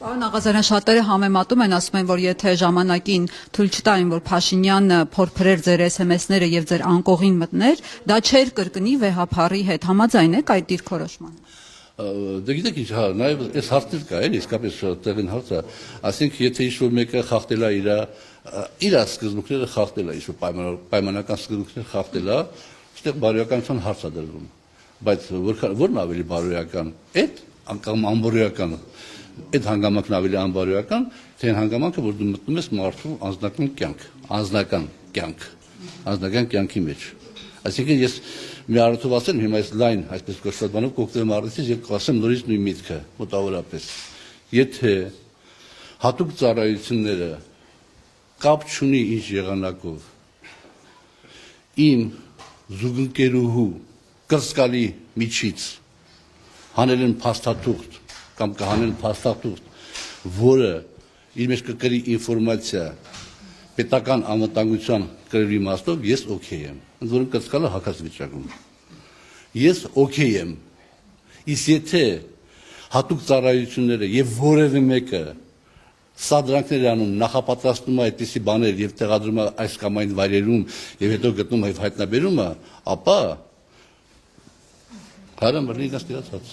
Պարոն Աղազարյան, շատերը համեմատում են, ասում են, որ եթե ժամանակին թույլ չտային, որ Փաշինյանը փորփրեր ձեր SMS-ները եւ ձեր անկողին մտներ, դա չէր կրկնի վեհափառի հետ։ Համաձայն եք այդ դիրքորոշմանը։ Դե գիտեք ինչ, հա, նաև այս հարցեր կա, էլի, իսկապես տեղին հարց է, ասենք եթե ինչ-որ մեկը խախտել է իր սկզբունքները խախտել է, ինչ-որ պայմանական սկզբունքները խախտել է, այստեղ բարոյականության հարց է դրվում, բայց որն ավելի բարոյական, այդ անգամ անբարոյական, այդ հանգամանքն ավելի անբարոյական, թե այն հանգամանքը, որ դու մտնում ես մարդու անձնական կյանքի մեջ։ Այսինքն ես մի առիթով ասեմ, հիմա այս լայն, այսպես կոչված բանով կօգտվեմ առիթից եւ կասեմ նորից նույն միտքը, մոտավորապես։ Եթե հատուկ ծառայությունները կապ չունի ինչ եղանակով իմ զուգընկերուհու կրծքալի միջից հանել են փաստաթուղթ կամ կհանեն փաստաթուղթ, որը իր մեջ կկրի ինֆորմացիա պետական անվտանգության կրելու իմաստով, ես օքեյ եմ։ Ընդ որում կրծքալը հակած վիճակում։ Ես օքեյ եմ։ Իսկ եթե հատուկ ծառայությունները եւ որևէ մեկը սադրանքներ անում, նախապատրաստում է այդպիսի բաներ եւ տեղադրում է այս կամ այն վայրերում եւ հետո գտնում հայտնաբերում է, ապա հարամրի գաստիացած